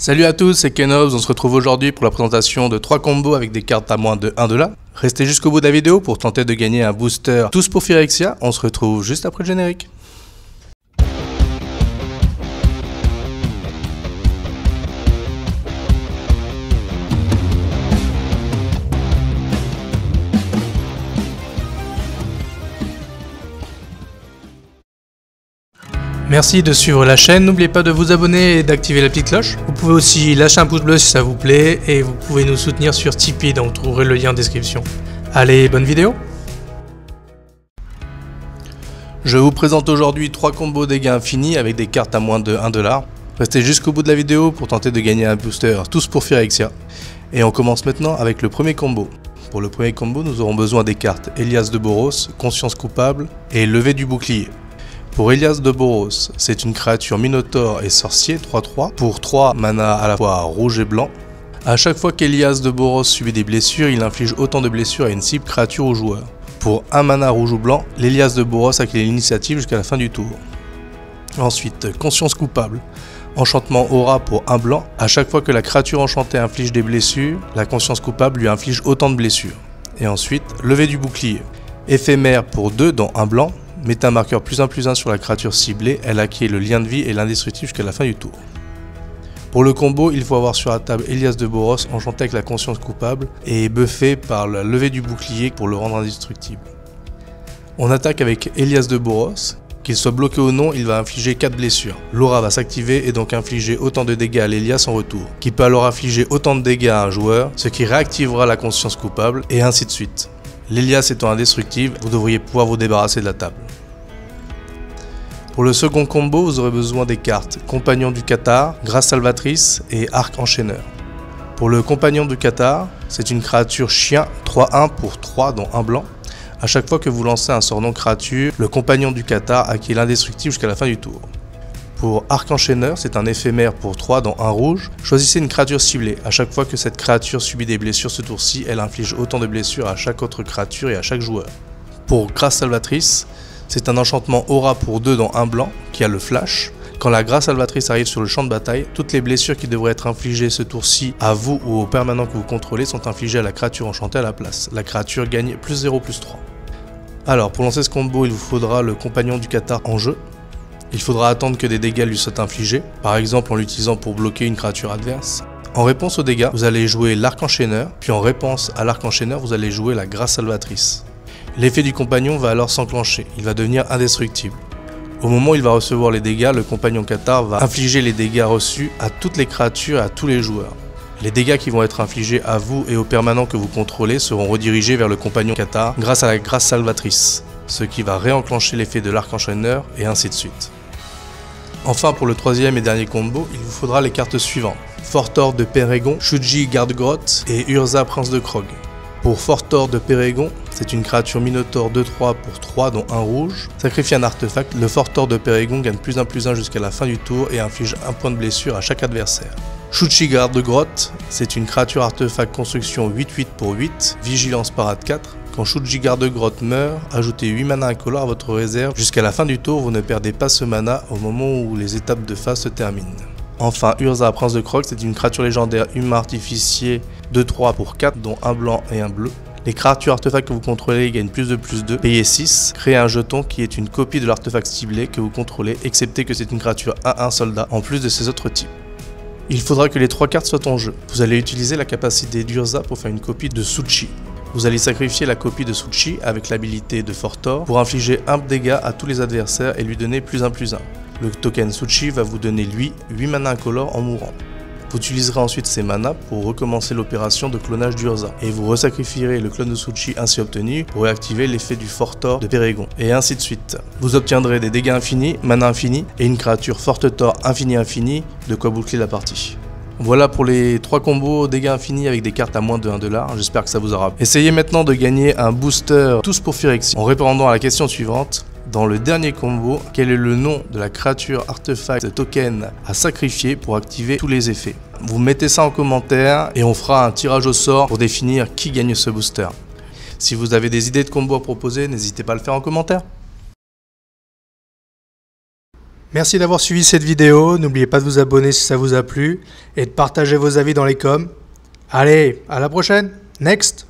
Salut à tous, c'est Kenobs, on se retrouve aujourd'hui pour la présentation de 3 combos avec des cartes à moins de 1 $. Restez jusqu'au bout de la vidéo pour tenter de gagner un booster tous pour Phyrexia. On se retrouve juste après le générique. Merci de suivre la chaîne, n'oubliez pas de vous abonner et d'activer la petite cloche. Vous pouvez aussi lâcher un pouce bleu si ça vous plaît et vous pouvez nous soutenir sur Tipeee dont vous trouverez le lien en description. Allez, bonne vidéo! Je vous présente aujourd'hui 3 combos dégâts infinis avec des cartes à moins de 1 $. Restez jusqu'au bout de la vidéo pour tenter de gagner un booster tous pour Phyrexia. Et on commence maintenant avec le premier combo. Pour le premier combo, nous aurons besoin des cartes Elias de Boros, Conscience coupable et Lever du bouclier. Pour Elias de Boros, c'est une créature minotaure et sorcier 3-3 pour 3 mana à la fois rouge et blanc. A chaque fois qu'Elias de Boros subit des blessures, il inflige autant de blessures à une cible créature ou joueur. Pour 1 mana rouge ou blanc, l'Elias de Boros acquiert l'initiative jusqu'à la fin du tour. Ensuite, Conscience coupable. Enchantement aura pour 1 blanc. A chaque fois que la créature enchantée inflige des blessures, la conscience coupable lui inflige autant de blessures. Et ensuite, Lever du bouclier. Éphémère pour 2 dont 1 blanc. Mettez un marqueur +1/+1 sur la créature ciblée, elle acquiert le lien de vie et l'indestructible jusqu'à la fin du tour. Pour le combo, il faut avoir sur la table Elias de Boros enchanté avec la conscience coupable et buffé par la levée du bouclier pour le rendre indestructible. On attaque avec Elias de Boros. Qu'il soit bloqué ou non, il va infliger 4 blessures. L'aura va s'activer et donc infliger autant de dégâts à l'Elias en retour, qui peut alors infliger autant de dégâts à un joueur, ce qui réactivera la conscience coupable, et ainsi de suite. L'Elias étant indestructible, vous devriez pouvoir vous débarrasser de la table. Pour le second combo, vous aurez besoin des cartes Compagnon du Cathare, Grâce Salvatrice et Arc Enchaîneur. Pour le Compagnon du Cathare, c'est une créature chien 3-1 pour 3 dont 1 blanc. A chaque fois que vous lancez un sort non créature, le Compagnon du Cathare acquiert l'indestructible jusqu'à la fin du tour. Pour Arc Enchaîneur, c'est un éphémère pour 3 dont 1 rouge. Choisissez une créature ciblée. A chaque fois que cette créature subit des blessures ce tour-ci, elle inflige autant de blessures à chaque autre créature et à chaque joueur. Pour Grâce Salvatrice, c'est un enchantement aura pour 2 dont 1 blanc qui a le flash. Quand la Grâce Salvatrice arrive sur le champ de bataille, toutes les blessures qui devraient être infligées ce tour-ci à vous ou au permanent que vous contrôlez sont infligées à la créature enchantée à la place. La créature gagne +0/+3. Alors, pour lancer ce combo, il vous faudra le Compagnon du Cathare en jeu. Il faudra attendre que des dégâts lui soient infligés, par exemple en l'utilisant pour bloquer une créature adverse. En réponse aux dégâts, vous allez jouer l'Arc Enchaîneur, puis en réponse à l'Arc Enchaîneur, vous allez jouer la Grâce Salvatrice. L'effet du compagnon va alors s'enclencher, il va devenir indestructible. Au moment où il va recevoir les dégâts, le Compagnon Cathare va infliger les dégâts reçus à toutes les créatures et à tous les joueurs. Les dégâts qui vont être infligés à vous et aux permanents que vous contrôlez seront redirigés vers le Compagnon Cathare grâce à la Grâce Salvatrice, ce qui va réenclencher l'effet de l'Arc Enchaîneur et ainsi de suite. Enfin, pour le troisième et dernier combo, il vous faudra les cartes suivantes. Fortor de Pérégon, Shuji Garde-Grotte et Urza Prince de Krog. Pour Fortor de Pérégon, c'est une créature minotaure 2-3 pour 3 dont 1 rouge. Sacrifie un artefact, le Fortor de Pérégon gagne +1/+1 jusqu'à la fin du tour et inflige 1 point de blessure à chaque adversaire. Shuji Garde-Grotte, c'est une créature artefact construction 8-8 pour 8, vigilance parade 4. Quand Shuji Garde-Grotte meurt, ajoutez 8 mana incolores à votre réserve. Jusqu'à la fin du tour, vous ne perdez pas ce mana au moment où les étapes de phase se terminent. Enfin, Urza Prince de Krog, c'est une créature légendaire humain artificier 2-3 pour 4, dont 1 blanc et 1 bleu. Les créatures artefacts que vous contrôlez gagnent +2/+2, payez 6, créez un jeton qui est une copie de l'artefact ciblé que vous contrôlez, excepté que c'est une créature 1-1 soldat, en plus de ses autres types. Il faudra que les 3 cartes soient en jeu. Vous allez utiliser la capacité d'Urza pour faire une copie de Suchi. Vous allez sacrifier la copie de Suchi avec l'habilité de Fortor pour infliger 1 dégât à tous les adversaires et lui donner +1/+1. Le token Suchi va vous donner lui 8 mana incolores en mourant. Vous utiliserez ensuite ces manas pour recommencer l'opération de clonage d'Urza et vous resacrifierez le clone de Suchi ainsi obtenu pour réactiver l'effet du Fortor de Pérégon et ainsi de suite. Vous obtiendrez des dégâts infinis, mana infini et une créature Fortor infini, de quoi boucler la partie. Voilà pour les 3 combos dégâts infinis avec des cartes à moins de 1 $, j'espère que ça vous aura. Essayez maintenant de gagner un booster tous pour Phyrexia en répondant à la question suivante. Dans le dernier combo, quel est le nom de la créature artefact token à sacrifier pour activer tous les effets? Vous mettez ça en commentaire et on fera un tirage au sort pour définir qui gagne ce booster. Si vous avez des idées de combos à proposer, n'hésitez pas à le faire en commentaire. Merci d'avoir suivi cette vidéo, n'oubliez pas de vous abonner si ça vous a plu et de partager vos avis dans les coms. Allez, à la prochaine, next!